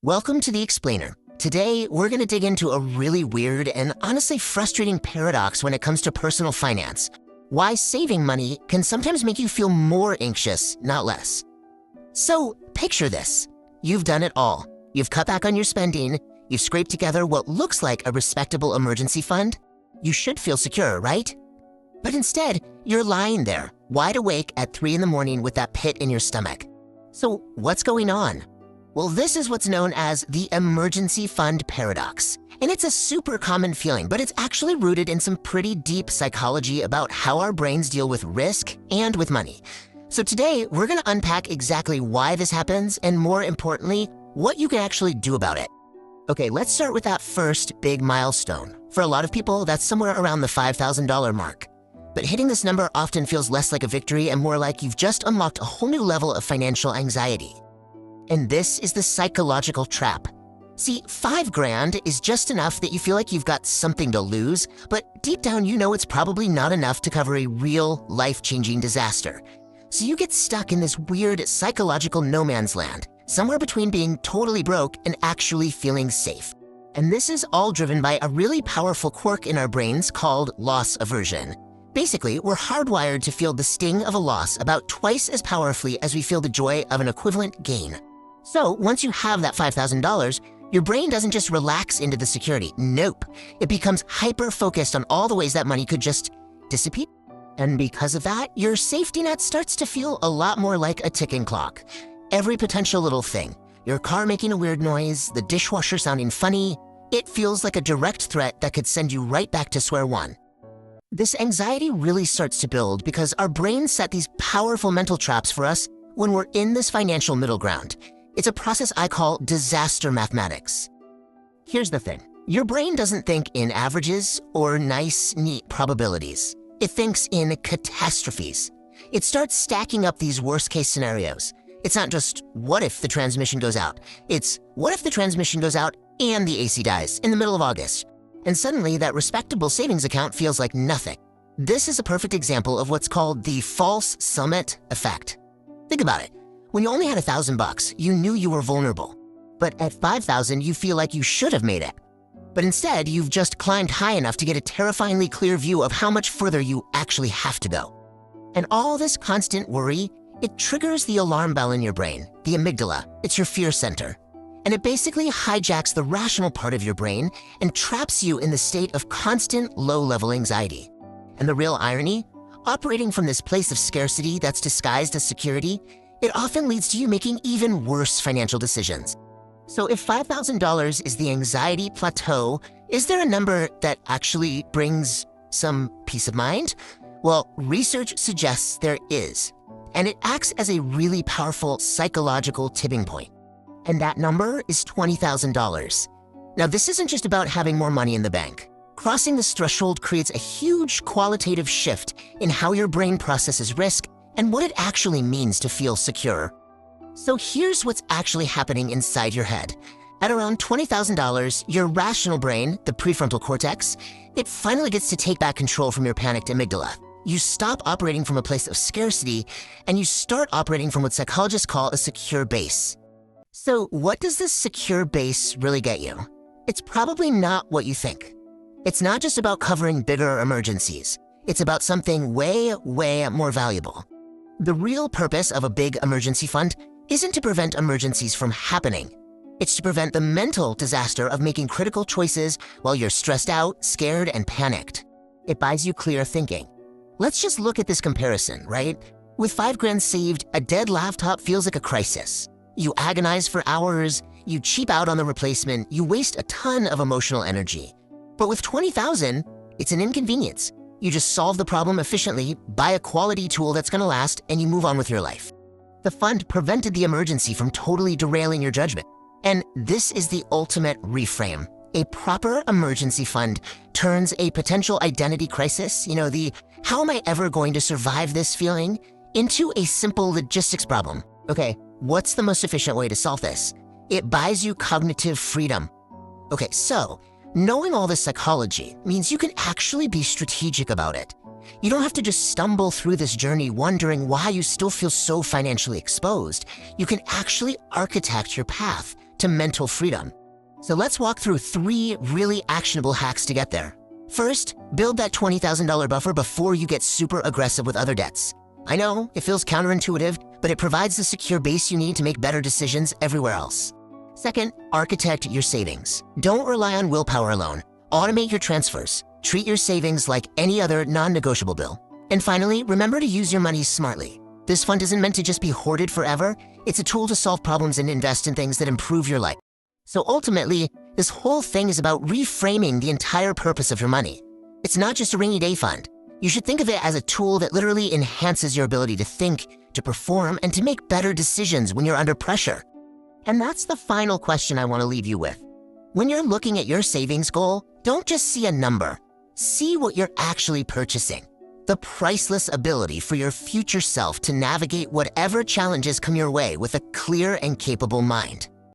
Welcome to The Explainer. Today, we're going to dig into a really weird and honestly frustrating paradox when it comes to personal finance. Why saving money can sometimes make you feel more anxious, not less. So, picture this. You've done it all. You've cut back on your spending. You've scraped together what looks like a respectable emergency fund. You should feel secure, right? But instead, you're lying there, wide awake at 3 in the morning with that pit in your stomach. So, what's going on? Well, this is what's known as the emergency fund paradox. And it's a super common feeling, but it's actually rooted in some pretty deep psychology about how our brains deal with risk and with money. So today, we're going to unpack exactly why this happens and, more importantly, what you can actually do about it. Okay, let's start with that first big milestone. For a lot of people, that's somewhere around the $5,000 mark. But hitting this number often feels less like a victory and more like you've just unlocked a whole new level of financial anxiety. And this is the psychological trap. See, $5,000 is just enough that you feel like you've got something to lose, but deep down you know it's probably not enough to cover a real, life-changing disaster. So you get stuck in this weird psychological no man's land, somewhere between being totally broke and actually feeling safe. And this is all driven by a really powerful quirk in our brains called loss aversion. Basically, we're hardwired to feel the sting of a loss about twice as powerfully as we feel the joy of an equivalent gain. So once you have that $5,000, your brain doesn't just relax into the security. Nope. It becomes hyper-focused on all the ways that money could just disappear. And because of that, your safety net starts to feel a lot more like a ticking clock. Every potential little thing, your car making a weird noise, the dishwasher sounding funny, it feels like a direct threat that could send you right back to square one. This anxiety really starts to build because our brains set these powerful mental traps for us when we're in this financial middle ground. It's a process I call disaster mathematics. Here's the thing. Your brain doesn't think in averages or nice, neat probabilities. It thinks in catastrophes. It starts stacking up these worst-case scenarios. It's not just, what if the transmission goes out? It's, what if the transmission goes out and the AC dies in the middle of August? And suddenly, that respectable savings account feels like nothing. This is a perfect example of what's called the false summit effect. Think about it. When you only had $1,000, you knew you were vulnerable. But at $5,000, you feel like you should have made it. But instead, you've just climbed high enough to get a terrifyingly clear view of how much further you actually have to go. And all this constant worry, it triggers the alarm bell in your brain, the amygdala. It's your fear center. And it basically hijacks the rational part of your brain and traps you in the state of constant low-level anxiety. And the real irony? Operating from this place of scarcity that's disguised as security, it often leads to you making even worse financial decisions. So if $5,000 is the anxiety plateau, is there a number that actually brings some peace of mind? Well, research suggests there is, and it acts as a really powerful psychological tipping point. And that number is $20,000. Now, this isn't just about having more money in the bank. Crossing this threshold creates a huge qualitative shift in how your brain processes risk and what it actually means to feel secure. So here's what's actually happening inside your head. At around $20,000, your rational brain, the prefrontal cortex, it finally gets to take back control from your panicked amygdala. You stop operating from a place of scarcity, and you start operating from what psychologists call a secure base. So what does this secure base really get you? It's probably not what you think. It's not just about covering bigger emergencies. It's about something way, way more valuable. The real purpose of a big emergency fund isn't to prevent emergencies from happening. It's to prevent the mental disaster of making critical choices while you're stressed out, scared, and panicked. It buys you clear thinking. Let's just look at this comparison, right? With $5,000 saved, a dead laptop feels like a crisis. You agonize for hours, you cheap out on the replacement, you waste a ton of emotional energy. But with $20,000, it's an inconvenience. You just solve the problem efficiently, buy a quality tool that's gonna last, and you move on with your life. The fund prevented the emergency from totally derailing your judgment. And this is the ultimate reframe. A proper emergency fund turns a potential identity crisis, the how am I ever going to survive this feeling, into a simple logistics problem. Okay, what's the most efficient way to solve this? It buys you cognitive freedom. Okay, so knowing all this psychology means you can actually be strategic about it. You don't have to just stumble through this journey wondering why you still feel so financially exposed. You can actually architect your path to mental freedom. So let's walk through 3 really actionable hacks to get there. First, build that $20,000 buffer before you get super aggressive with other debts. I know, it feels counterintuitive, but it provides the secure base you need to make better decisions everywhere else. Second, architect your savings. Don't rely on willpower alone. Automate your transfers. Treat your savings like any other non-negotiable bill. And finally, remember to use your money smartly. This fund isn't meant to just be hoarded forever. It's a tool to solve problems and invest in things that improve your life. So ultimately, this whole thing is about reframing the entire purpose of your money. It's not just a rainy day fund. You should think of it as a tool that literally enhances your ability to think, to perform, and to make better decisions when you're under pressure. And that's the final question I want to leave you with. When you're looking at your savings goal, don't just see a number. See what you're actually purchasing. The priceless ability for your future self to navigate whatever challenges come your way with a clear and capable mind.